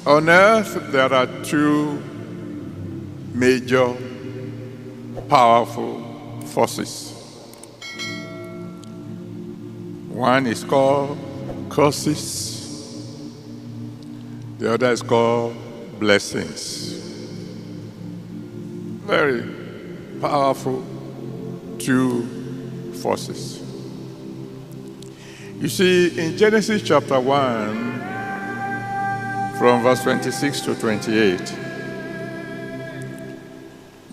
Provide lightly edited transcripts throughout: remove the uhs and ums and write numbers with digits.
On earth, there are two major, powerful forces. One is called curses. The other is called blessings. Very powerful two forces. You see, in Genesis chapter 1, from verse 26 to 28,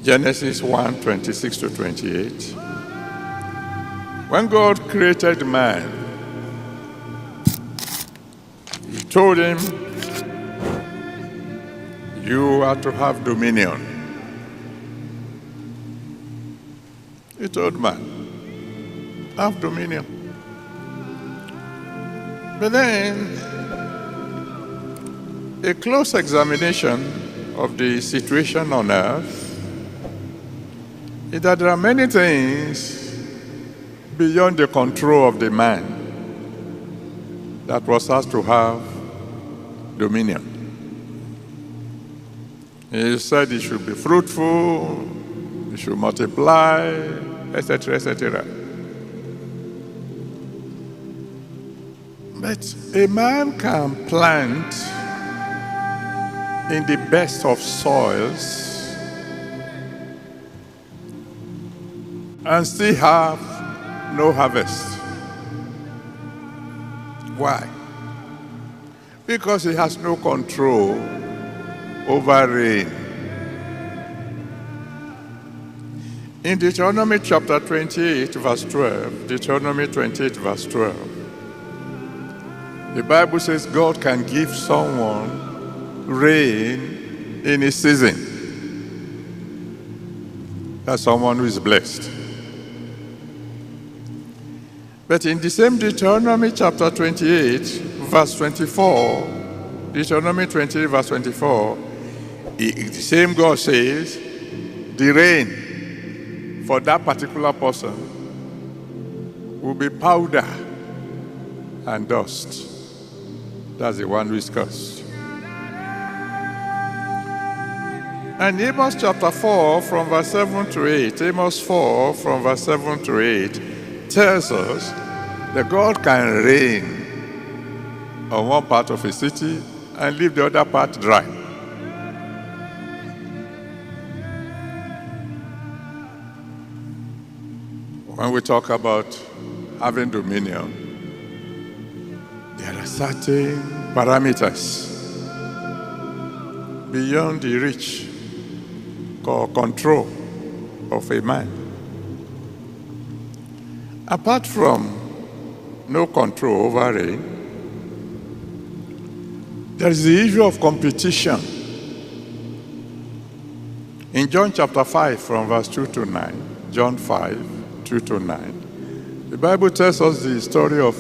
Genesis 1, 26 to 28, when God created man, he told him, you are to have dominion. He told man, have dominion. But then, a close examination of the situation on earth is that there are many things beyond the control of the man that was asked to have dominion. He said he should be fruitful, he should multiply, etc., etc. But a man can plant in the best of soils and still have no harvest. Why? Because he has no control over rain. In Deuteronomy chapter 28, verse 12, Deuteronomy 28, verse 12, the Bible says God can give someone rain in a season. That's someone who is blessed. But in the same Deuteronomy chapter 28, verse 24, Deuteronomy 28, verse 24, the same God says, the rain for that particular person will be powder and dust. That's the one who is cursed. And Amos chapter 4 from verse 7 to 8, Amos 4 from verse 7 to 8 tells us that God can rain on one part of a city and leave the other part dry. When we talk about having dominion, there are certain parameters beyond the reach or control of a man. Apart from no control over rain, there is the issue of competition. In John chapter 5 from verse 2 to 9, John 5, 2 to 9, the Bible tells us the story of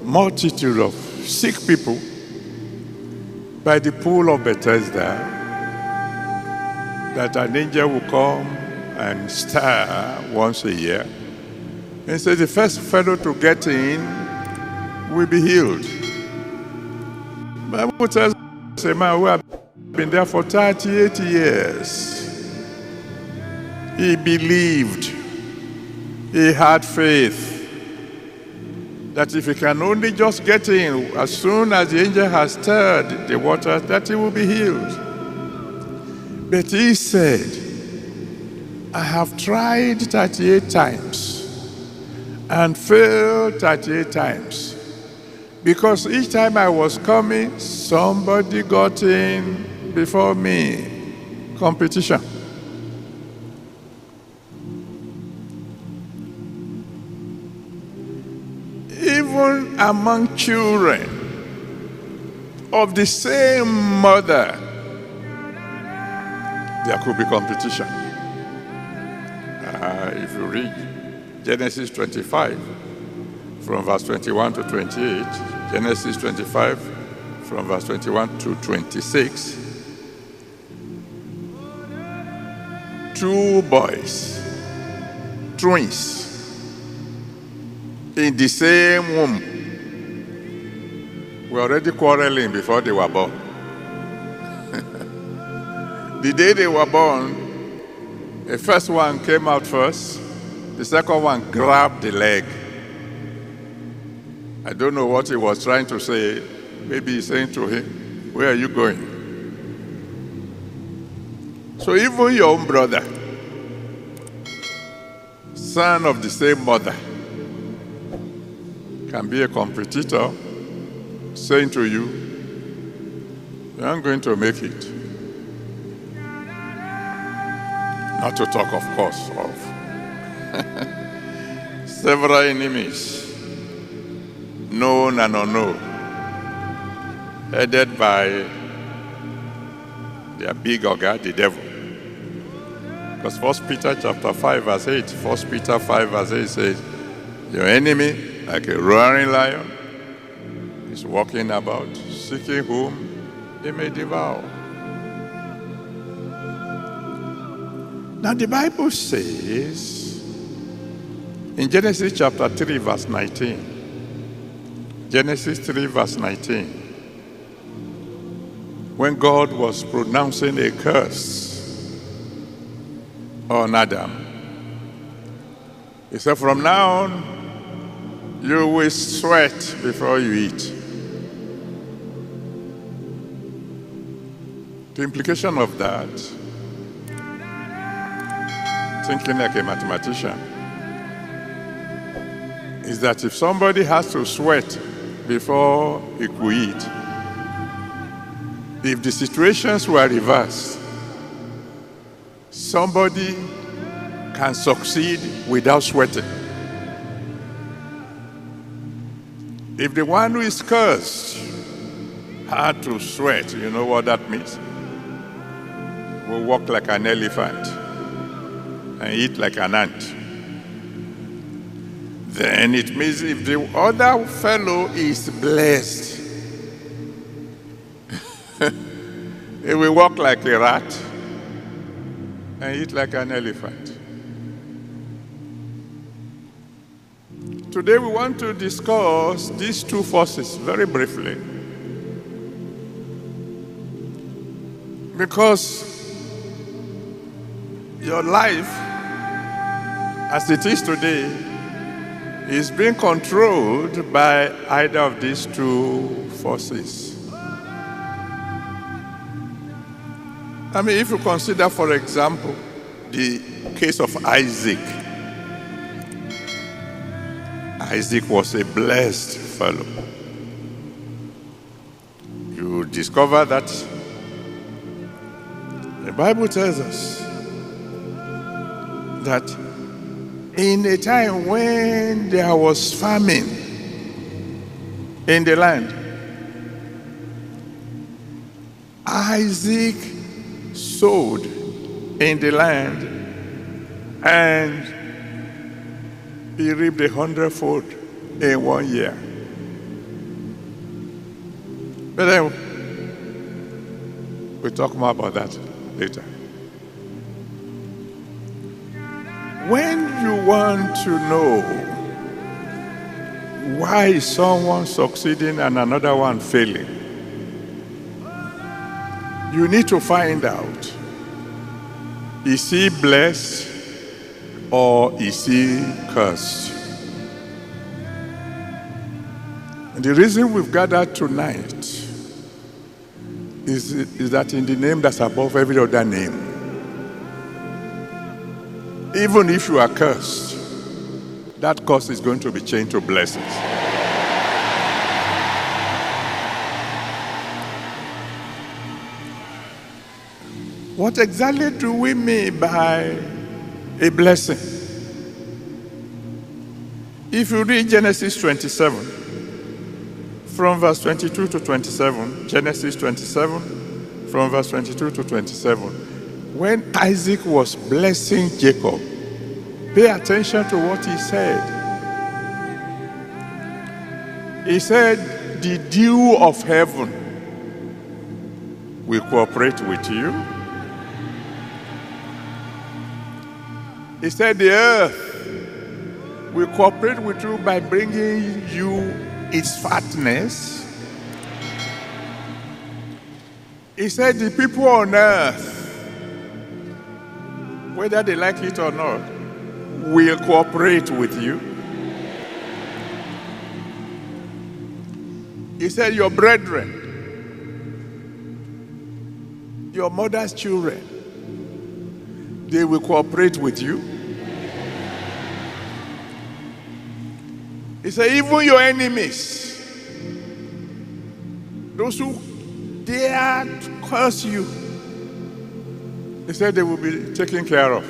multitude of sick people by the pool of Bethesda, that an angel will come and stir once a year. And so the first fellow to get in will be healed. The Bible tells us a man who had been there for 38 years. He believed, he had faith, that if he can only just get in, as soon as the angel has stirred the water, that he will be healed. But he said, I have tried 38 times and failed 38 times. Because each time I was coming, somebody got in before me. Competition. Even among children of the same mother, there could be competition. If you read Genesis 25 from verse 21 to 28, Genesis 25 from verse 21 to 26, two boys, twins, in the same womb, were already quarreling before they were born. The day they were born, the first one came out first. The second one grabbed the leg. I don't know what he was trying to say. Maybe he's saying to him, "Where are you going?" So even your own brother, son of the same mother, can be a competitor, saying to you, "You aren't going to make it." Not to talk, of course, of several enemies, known and unknown, headed by their big ogre, the devil. Because 1 Peter chapter 5 verse 8, 1 Peter 5 verse 8 says, "Your enemy, like a roaring lion, is walking about, seeking whom he may devour." Now the Bible says in Genesis chapter 3 verse 19, Genesis 3 verse 19, when God was pronouncing a curse on Adam, he said, "From now on, you will sweat before you eat." The implication of that, thinking like a mathematician, is that if somebody has to sweat before he could eat, if the situations were reversed, somebody can succeed without sweating. If the one who is cursed had to sweat, you know what that means? Will walk like an elephant and eat like an ant. Then it means if the other fellow is blessed, he will walk like a rat and eat like an elephant. Today we want to discuss these two forces very briefly, because your life as it is today is being controlled by either of these two forces. I mean, if you consider, for example, the case of Isaac. Isaac was a blessed fellow. You discover that the Bible tells us that in a time when there was famine in the land, Isaac sowed in the land and he reaped 100-fold in 1 year. But then we'll talk more about that later. When you want to know why is someone succeeding and another one failing, you need to find out, is he blessed or is he cursed? And the reason we've gathered tonight is that in the name that's above every other name, even if you are cursed, that curse is going to be changed to blessings. What exactly do we mean by a blessing? If you read Genesis 27, from verse 22 to 27, Genesis 27, from verse 22 to 27, when Isaac was blessing Jacob, pay attention to what he said. He said, "The dew of heaven will cooperate with you." He said, "The earth will cooperate with you by bringing you its fatness." He said, "The people on earth whether they like it or not, will cooperate with you. He said, your brethren, your mother's children, they will cooperate with you. He said, even your enemies, those who dare to curse you, he said they will be taken care of.